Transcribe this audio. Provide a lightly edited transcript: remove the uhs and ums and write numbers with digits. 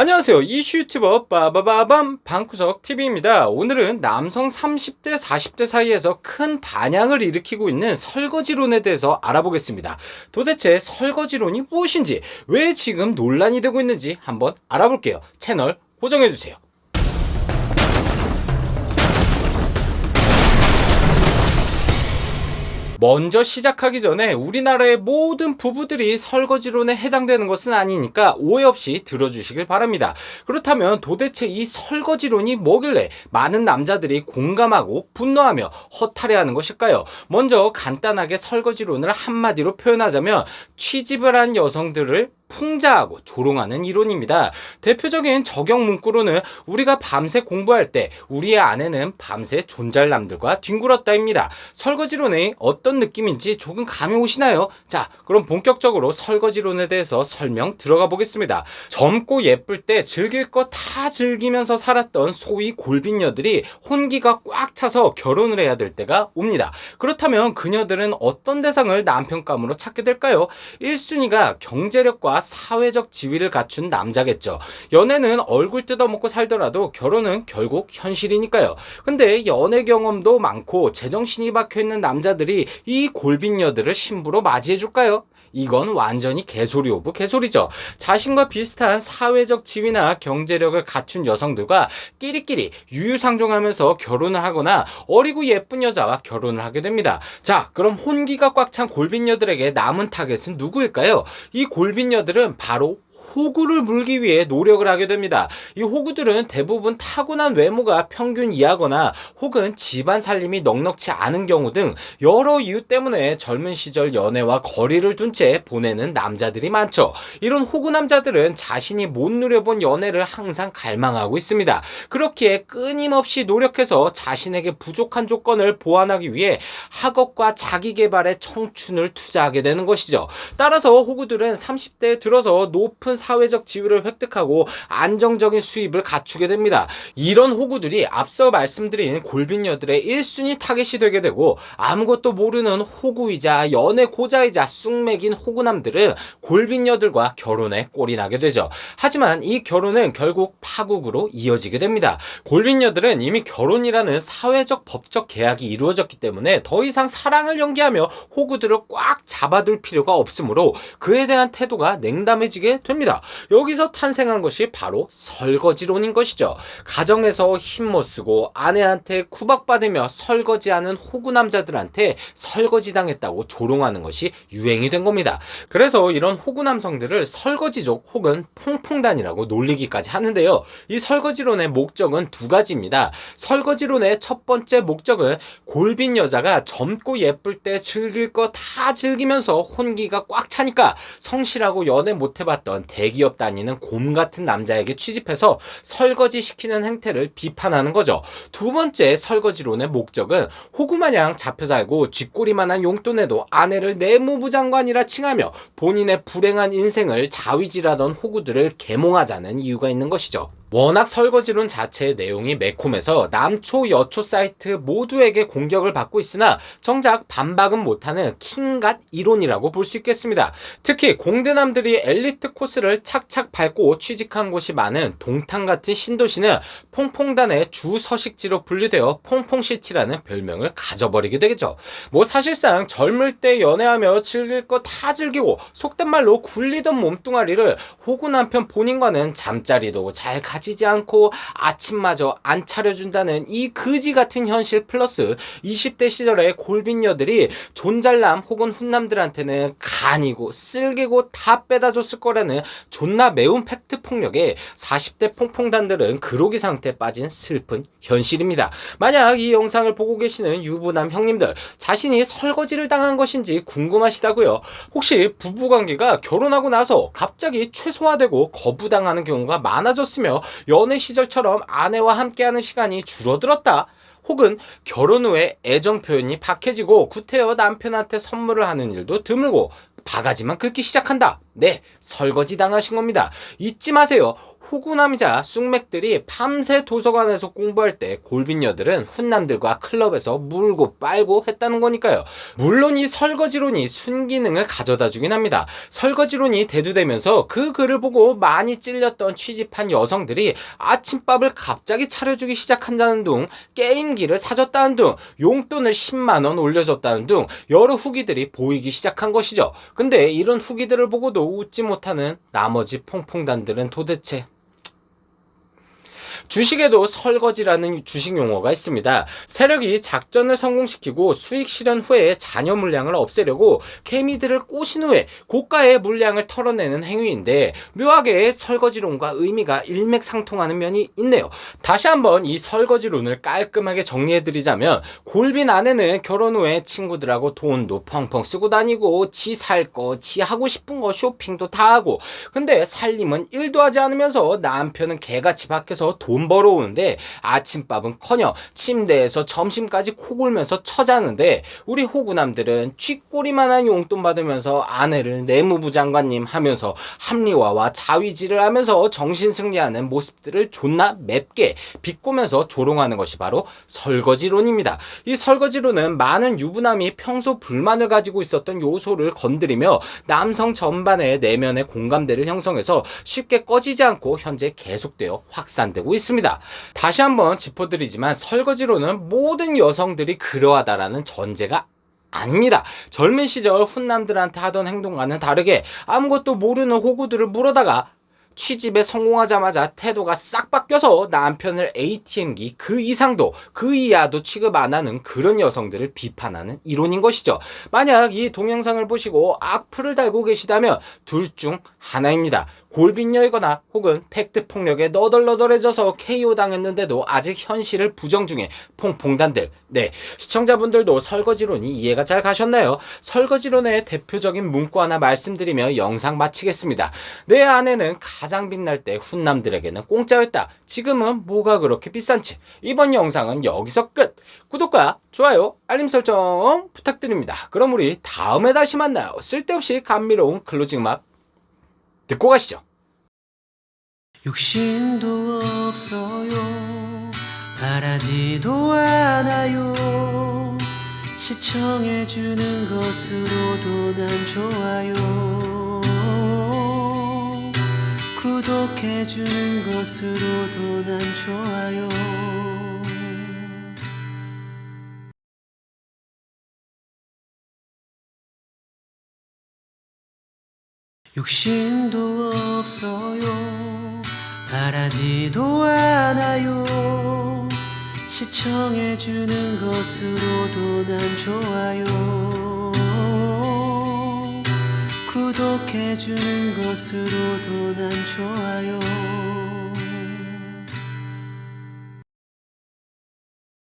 안녕하세요. 이슈 유튜버 빠바바밤 방구석 TV입니다. 오늘은 남성 30대 40대 사이에서 큰 반향을 일으키고 있는 설거지론에 대해서 알아보겠습니다. 도대체 설거지론이 무엇인지, 왜 지금 논란이 되고 있는지 한번 알아볼게요. 채널 고정해주세요. 먼저 시작하기 전에 우리나라의 모든 부부들이 설거지론에 해당되는 것은 아니니까 오해 없이 들어주시길 바랍니다. 그렇다면 도대체 이 설거지론이 뭐길래 많은 남자들이 공감하고 분노하며 허탈해하는 것일까요? 먼저 간단하게 설거지론을 한마디로 표현하자면 취집을 한 여성들을 풍자하고 조롱하는 이론입니다. 대표적인 적용 문구로는 우리가 밤새 공부할 때 우리의 아내는 밤새 존잘남들과 뒹굴었다입니다. 설거지론의 어떤 느낌인지 조금 감이 오시나요? 자, 그럼 본격적으로 설거지론에 대해서 설명 들어가 보겠습니다. 젊고 예쁠 때 즐길 거 다 즐기면서 살았던 소위 골빈녀들이 혼기가 꽉 차서 결혼을 해야 될 때가 옵니다. 그렇다면 그녀들은 어떤 대상을 남편감으로 찾게 될까요? 1순위가 경제력과 사회적 지위를 갖춘 남자겠죠. 연애는 얼굴 뜯어먹고 살더라도 결혼은 결국 현실이니까요. 근데 연애 경험도 많고 제정신이 박혀있는 남자들이 이 골빈녀들을 신부로 맞이해줄까요? 이건 완전히 개소리 오브 개소리죠. 자신과 비슷한 사회적 지위나 경제력을 갖춘 여성들과 끼리끼리 유유상종하면서 결혼을 하거나 어리고 예쁜 여자와 결혼을 하게 됩니다. 자, 그럼 혼기가 꽉 찬 골빈녀들에게 남은 타겟은 누구일까요? 이 골빈녀들은 바로 호구를 물기 위해 노력을 하게 됩니다. 이 호구들은 대부분 타고난 외모가 평균 이하거나 혹은 집안 살림이 넉넉치 않은 경우 등 여러 이유 때문에 젊은 시절 연애와 거리를 둔 채 보내는 남자들이 많죠. 이런 호구 남자들은 자신이 못 누려본 연애를 항상 갈망하고 있습니다. 그렇기에 끊임없이 노력해서 자신에게 부족한 조건을 보완하기 위해 학업과 자기개발에 청춘을 투자하게 되는 것이죠. 따라서 호구들은 30대에 들어서 높은 사회적 지위를 획득하고 안정적인 수입을 갖추게 됩니다. 이런 호구들이 앞서 말씀드린 골빈녀들의 1순위 타겟이 되게 되고, 아무것도 모르는 호구이자 연애 고자이자 쑥맥인 호구남들은 골빈녀들과 결혼에 꼴이 나게 되죠. 하지만 이 결혼은 결국 파국으로 이어지게 됩니다. 골빈녀들은 이미 결혼이라는 사회적 법적 계약이 이루어졌기 때문에 더 이상 사랑을 연기하며 호구들을 꽉 잡아둘 필요가 없으므로 그에 대한 태도가 냉담해지게 됩니다. 여기서 탄생한 것이 바로 설거지론인 것이죠. 가정에서 힘 못 쓰고 아내한테 구박받으며 설거지하는 호구 남자들한테 설거지 당했다고 조롱하는 것이 유행이 된 겁니다. 그래서 이런 호구 남성들을 설거지족 혹은 퐁퐁단이라고 놀리기까지 하는데요. 이 설거지론의 목적은 두 가지입니다. 설거지론의 첫 번째 목적은 골빈 여자가 젊고 예쁠 때 즐길 거 다 즐기면서 혼기가 꽉 차니까 성실하고 연애 못 해봤던 대기업 다니는 곰 같은 남자에게 취집해서 설거지 시키는 행태를 비판하는 거죠. 두 번째 설거지론의 목적은 호구마냥 잡혀 살고 쥐꼬리만한 용돈에도 아내를 내무부장관이라 칭하며 본인의 불행한 인생을 자위질하던 호구들을 계몽하자는 이유가 있는 것이죠. 워낙 설거지론 자체의 내용이 매콤해서 남초 여초 사이트 모두에게 공격을 받고 있으나 정작 반박은 못하는 킹갓 이론이라고 볼 수 있겠습니다. 특히 공대남들이 엘리트 코스를 착착 밟고 취직한 곳이 많은 동탄 같은 신도시는 퐁퐁단의 주 서식지로 분류되어 퐁퐁시티라는 별명을 가져버리게 되겠죠. 사실상 젊을 때 연애하며 즐길 거 다 즐기고 속된 말로 굴리던 몸뚱아리를 호구 남편 본인과는 잠자리도 잘 가지지 않고 아침마저 안 차려준다는 이 그지 같은 현실 플러스 20대 시절의 골빈녀들이 존잘남 혹은 훈남들한테는 간이고 쓸개고 다 빼다줬을 거라는 존나 매운 팩트 폭력에 40대 퐁퐁단들은 그로기 상태에 빠진 슬픈 현실입니다. 만약 이 영상을 보고 계시는 유부남 형님들, 자신이 설거지를 당한 것인지 궁금하시다고요? 혹시 부부관계가 결혼하고 나서 갑자기 최소화되고 거부당하는 경우가 많아졌으며 연애 시절처럼 아내와 함께하는 시간이 줄어들었다? 혹은 결혼 후에 애정 표현이 박해지고 구태여 남편한테 선물을 하는 일도 드물고 바가지만 긁기 시작한다. 네, 설거지 당하신 겁니다. 잊지 마세요. 호구남이자 쑥맥들이 밤새 도서관에서 공부할 때 골빈녀들은 훈남들과 클럽에서 물고 빨고 했다는 거니까요. 물론 이 설거지론이 순기능을 가져다 주긴 합니다. 설거지론이 대두되면서 그 글을 보고 많이 찔렸던 취집한 여성들이 아침밥을 갑자기 차려주기 시작한다는 둥, 게임기를 사줬다는 둥, 용돈을 10만원 올려줬다는 둥 여러 후기들이 보이기 시작한 것이죠. 근데 이런 후기들을 보고도 웃지 못하는 나머지 퐁퐁단들은 도대체 주식에도 설거지라는 주식 용어가 있습니다. 세력이 작전을 성공시키고 수익 실현 후에 잔여 물량을 없애려고 개미들을 꼬신 후에 고가의 물량을 털어내는 행위인데 묘하게 설거지론과 의미가 일맥상통하는 면이 있네요. 다시 한번 이 설거지론을 깔끔하게 정리해드리자면 골빈 아내는 결혼 후에 친구들하고 돈도 펑펑 쓰고 다니고 지 살 거, 지 하고 싶은 거 쇼핑도 다 하고 근데 살림은 일도 하지 않으면서 남편은 개같이 밖에서 돈 벌어오는데 아침밥은커녕 침대에서 점심까지 코 골면서 처자는데 우리 호구남들은 쥐꼬리만한 용돈 받으면서 아내를 내무부 장관님 하면서 합리화와 자위질을 하면서 정신승리하는 모습들을 존나 맵게 비꼬면서 조롱하는 것이 바로 설거지론입니다. 이 설거지론은 많은 유부남이 평소 불만을 가지고 있었던 요소를 건드리며 남성 전반의 내면의 공감대를 형성해서 쉽게 꺼지지 않고 현재 계속되어 확산되고 있습니다. 다시 한번 짚어드리지만 설거지로는 모든 여성들이 그러하다라는 전제가 아닙니다. 젊은 시절 훈남들한테 하던 행동과는 다르게 아무것도 모르는 호구들을 물어다가 취집에 성공하자마자 태도가 싹 바뀌어서 남편을 ATM기 그 이상도 그 이하도 취급 안 하는 그런 여성들을 비판하는 이론인 것이죠. 만약 이 동영상을 보시고 악플을 달고 계시다면 둘 중 하나입니다. 골빈녀이거나 혹은 팩트 폭력에 너덜너덜해져서 KO 당했는데도 아직 현실을 부정 중에 퐁퐁단들. 네, 시청자분들도 설거지론이 이해가 잘 가셨나요? 설거지론의 대표적인 문구 하나 말씀드리며 영상 마치겠습니다. 내 아내는 가장 빛날 때 훈남들에게는 공짜였다. 지금은 뭐가 그렇게 비싼지. 이번 영상은 여기서 끝. 구독과 좋아요, 알림 설정 부탁드립니다. 그럼 우리 다음에 다시 만나요. 쓸데없이 감미로운 클로징막 듣고 가시죠. 욕심도 없어요. 바라지도 않아요. 시청해주는 것으로도 난 좋아요. 구독해주는 것으로도 난 좋아요. 욕심도 없어요. 바라지도 않아요. 시청해주는 것으로도 난 좋아요. 구독해주는 것으로도 난 좋아요.